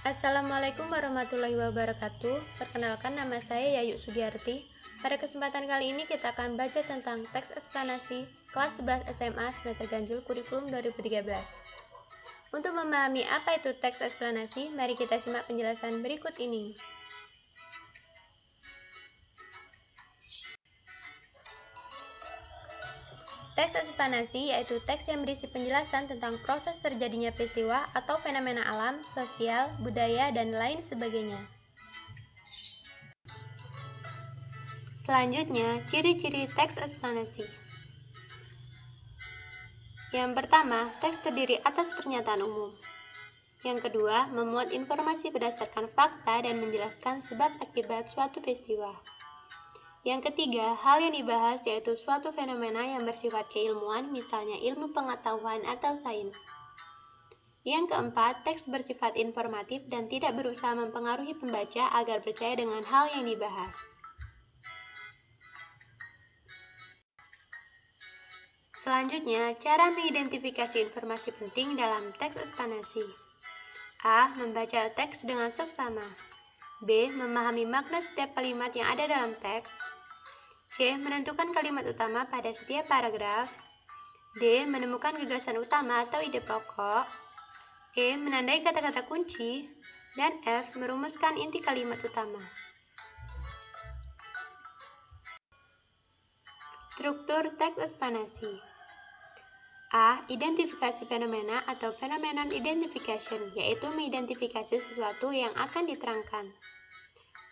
Assalamualaikum warahmatullahi wabarakatuh. Perkenalkan, nama saya Yayu Sugiyarti. Pada kesempatan kali ini kita akan baca tentang teks eksplanasi kelas 11 SMA semester ganjil kurikulum 2013. Untuk memahami apa itu teks eksplanasi, mari kita simak penjelasan berikut ini. Teks eksplanasi yaitu teks yang berisi penjelasan tentang proses terjadinya peristiwa atau fenomena alam, sosial, budaya, dan lain sebagainya. Selanjutnya, ciri-ciri teks eksplanasi. Yang pertama, teks terdiri atas pernyataan umum. Yang kedua, memuat informasi berdasarkan fakta dan menjelaskan sebab akibat suatu peristiwa. Yang ketiga, hal yang dibahas yaitu suatu fenomena yang bersifat keilmuan, misalnya ilmu pengetahuan atau sains. Yang keempat, teks bersifat informatif dan tidak berusaha mempengaruhi pembaca agar percaya dengan hal yang dibahas. Selanjutnya, cara mengidentifikasi informasi penting dalam teks eksplanasi. A. Membaca teks dengan seksama. B. Memahami makna setiap kalimat yang ada dalam teks. C. Menentukan kalimat utama pada setiap paragraf. D. Menemukan gagasan utama atau ide pokok. E. Menandai kata-kata kunci. Dan F. Merumuskan inti kalimat utama. Struktur teks eksplanasi. A. Identifikasi fenomena atau phenomenon identification, yaitu mengidentifikasi sesuatu yang akan diterangkan.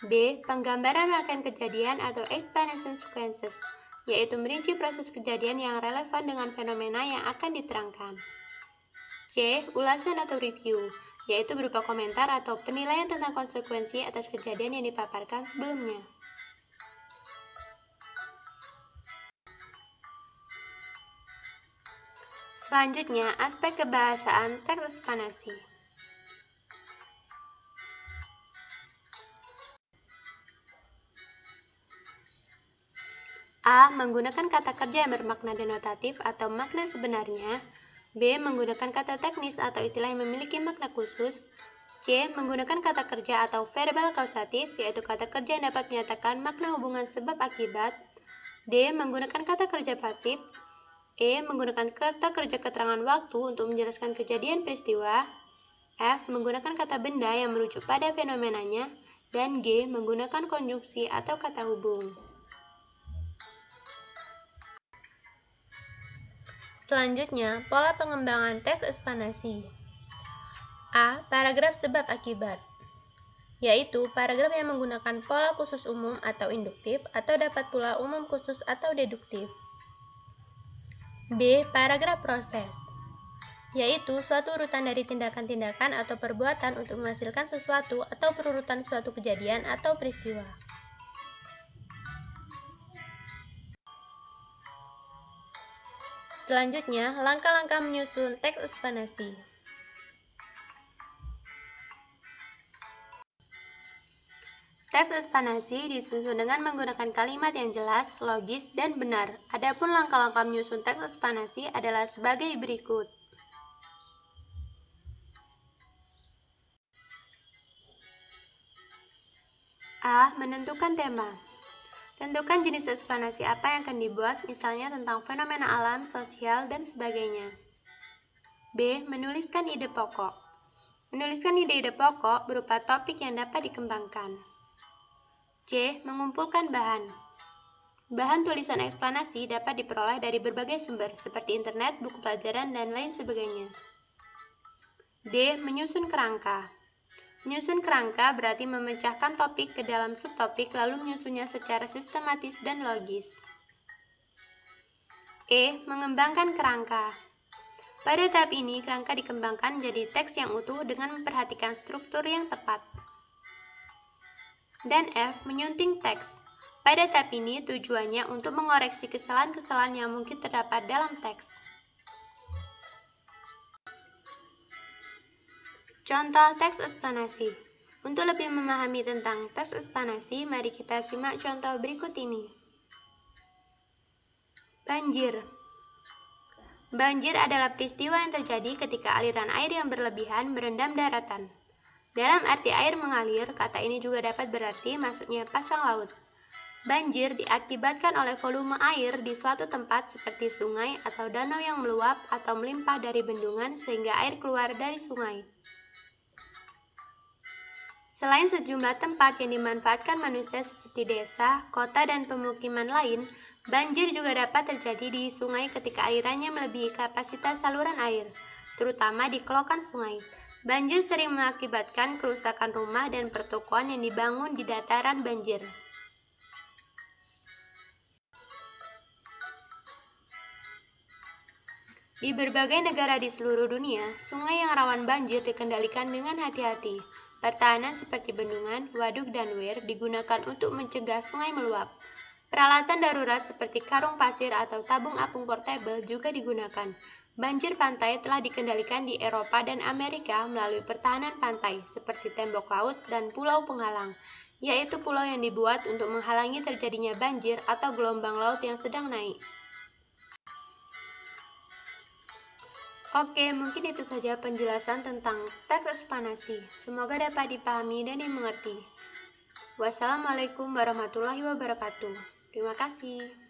B. Penggambaran rangkaian kejadian atau explanation sequences, yaitu merinci proses kejadian yang relevan dengan fenomena yang akan diterangkan. C. Ulasan atau review, yaitu berupa komentar atau penilaian tentang konsekuensi atas kejadian yang dipaparkan sebelumnya. Selanjutnya, aspek kebahasaan teks eksplanasi. A. Menggunakan kata kerja yang bermakna denotatif atau makna sebenarnya. B. Menggunakan kata teknis atau istilah yang memiliki makna khusus. C. Menggunakan kata kerja atau verbal kausatif, yaitu kata kerja yang dapat menyatakan makna hubungan sebab akibat. D. Menggunakan kata kerja pasif. E. Menggunakan kata kerja keterangan waktu untuk menjelaskan kejadian peristiwa. F. Menggunakan kata benda yang merujuk pada fenomenanya. Dan G. Menggunakan konjungsi atau kata hubung. Selanjutnya, pola pengembangan teks eksplanasi. A. Paragraf sebab akibat, yaitu paragraf yang menggunakan pola khusus umum atau induktif, atau dapat pula umum khusus atau deduktif. B. Paragraf proses, yaitu suatu urutan dari tindakan-tindakan atau perbuatan untuk menghasilkan sesuatu atau perurutan suatu kejadian atau peristiwa. Selanjutnya, langkah-langkah menyusun teks eksplanasi. Teks eksplanasi disusun dengan menggunakan kalimat yang jelas, logis, dan benar. Adapun langkah-langkah menyusun teks eksplanasi adalah sebagai berikut. A. Menentukan tema. Tentukan jenis eksplanasi apa yang akan dibuat, misalnya tentang fenomena alam, sosial, dan sebagainya. B. Menuliskan ide pokok. Menuliskan ide-ide pokok berupa topik yang dapat dikembangkan. C. Mengumpulkan bahan. Bahan tulisan eksplanasi dapat diperoleh dari berbagai sumber, seperti internet, buku pelajaran, dan lain sebagainya. D. Menyusun kerangka. Menyusun kerangka berarti memecahkan topik ke dalam subtopik lalu menyusunnya secara sistematis dan logis. E. Mengembangkan kerangka. Pada tahap ini, kerangka dikembangkan menjadi teks yang utuh dengan memperhatikan struktur yang tepat. Dan F. Menyunting teks. Pada tahap ini, tujuannya untuk mengoreksi kesalahan-kesalahan yang mungkin terdapat dalam teks. Contoh teks eksplanasi. Untuk lebih memahami tentang teks eksplanasi, mari kita simak contoh berikut ini. Banjir. Banjir adalah peristiwa yang terjadi ketika aliran air yang berlebihan merendam daratan. Dalam arti air mengalir, kata ini juga dapat berarti masuknya pasang laut. Banjir diakibatkan oleh volume air di suatu tempat seperti sungai atau danau yang meluap atau melimpah dari bendungan sehingga air keluar dari sungai. Selain sejumlah tempat yang dimanfaatkan manusia seperti desa, kota, dan pemukiman lain, banjir juga dapat terjadi di sungai ketika alirannya melebihi kapasitas saluran air, terutama di kelokan sungai. Banjir sering mengakibatkan kerusakan rumah dan pertokoan yang dibangun di dataran banjir. Di berbagai negara di seluruh dunia, sungai yang rawan banjir dikendalikan dengan hati-hati. Pertahanan seperti bendungan, waduk, dan weir digunakan untuk mencegah sungai meluap. Peralatan darurat seperti karung pasir atau tabung apung portable juga digunakan. Banjir pantai telah dikendalikan di Eropa dan Amerika melalui pertahanan pantai seperti tembok laut dan pulau penghalang, yaitu pulau yang dibuat untuk menghalangi terjadinya banjir atau gelombang laut yang sedang naik. Oke, mungkin itu saja penjelasan tentang teks ekspansi. Semoga dapat dipahami dan dimengerti. Wassalamualaikum warahmatullahi wabarakatuh. Terima kasih.